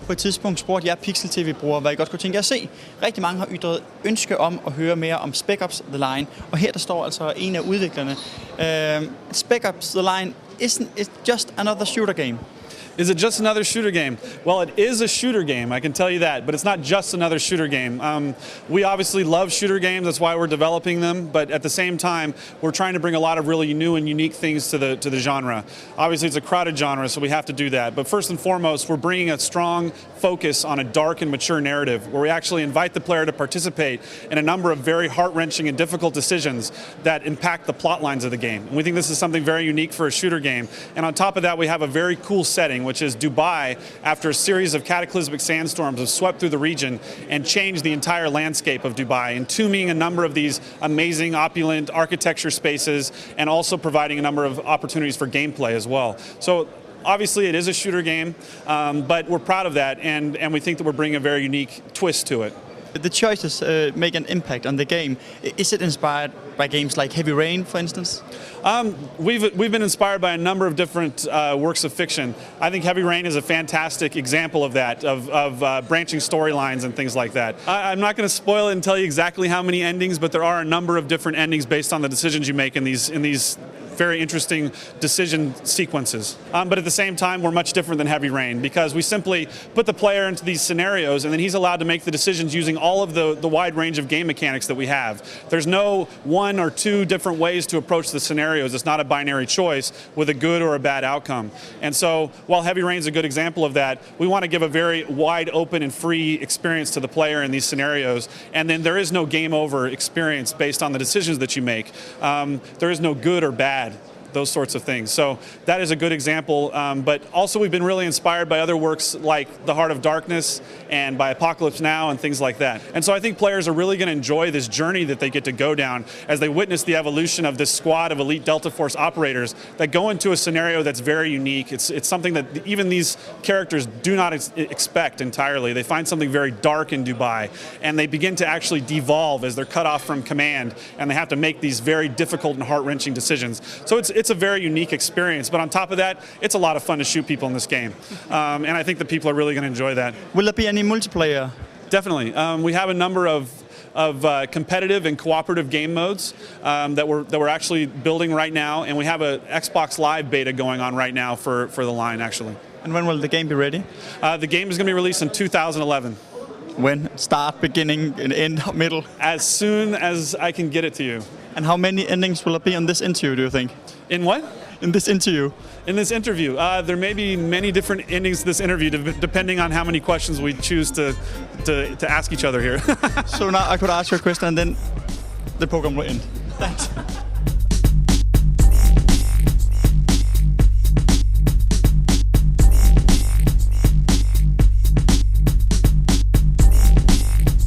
På et tidspunkt spurgte jeg Pixel.tv-brugere, hvad I godt kunne tænke jer at se. Rigtig mange har ytret ønske om at høre mere om Spec Ops The Line. Og her der står altså en af udviklerne. Spec Ops The Line isn't it just another shooter game? Is it just another shooter game? Well, it is a shooter game, I can tell you that, but it's not just another shooter game. We obviously love shooter games, that's why we're developing them, but at the same time, we're trying to bring a lot of really new and unique things to the genre. Obviously, it's a crowded genre, so we have to do that. But first and foremost, we're bringing a strong focus on a dark and mature narrative, where we actually invite the player to participate in a number of very heart-wrenching and difficult decisions that impact the plot lines of the game. And we think this is something very unique for a shooter game. And on top of that, we have a very cool setting, which is Dubai, after a series of cataclysmic sandstorms have swept through the region and changed the entire landscape of Dubai, entombing a number of these amazing, opulent architecture spaces, and also providing a number of opportunities for gameplay as well. So obviously it is a shooter game, but we're proud of that, and we think that we're bringing a very unique twist to it. The choices make an impact on the game. Is it inspired by games like Heavy Rain, for instance? We've been inspired by a number of different works of fiction. I think Heavy Rain is a fantastic example of that, of branching storylines and things like that. I'm not going to spoil it and tell you exactly how many endings, but there are a number of different endings based on the decisions you make in these very interesting decision sequences. But at the same time, we're much different than Heavy Rain, because we simply put the player into these scenarios and then he's allowed to make the decisions using all of the wide range of game mechanics that we have. There's no one or two different ways to approach the scenarios. It's not a binary choice with a good or a bad outcome. And so while Heavy Rain is a good example of that, we want to give a very wide open and free experience to the player in these scenarios. And then there is no game over experience based on the decisions that you make. There is no good or bad, those sorts of things. So that is a good example, but also we've been really inspired by other works like The Heart of Darkness and by Apocalypse Now and things like that. And so I think players are really going to enjoy this journey that they get to go down as they witness the evolution of this squad of elite Delta Force operators that go into a scenario that's very unique. It's something that even these characters do not expect entirely. They find something very dark in Dubai, and they begin to actually devolve as they're cut off from command, and they have to make these very difficult and heart-wrenching decisions. So it's a very unique experience, but on top of that, it's a lot of fun to shoot people in this game. And I think the people are really going to enjoy that. Will there be any multiplayer? Definitely. We have a number of competitive and cooperative game modes that we're actually building right now, and we have an Xbox Live beta going on right now for the line, actually. And when will the game be ready? The game is going to be released in 2011. When? Start, beginning, end, middle? As soon as I can get it to you. And how many endings will there be on this interview, do you think? In what? In this interview. In this interview. There may be many different endings to this interview, depending on how many questions we choose to ask each other here. So now I could ask you a question and then the program will end. Thanks.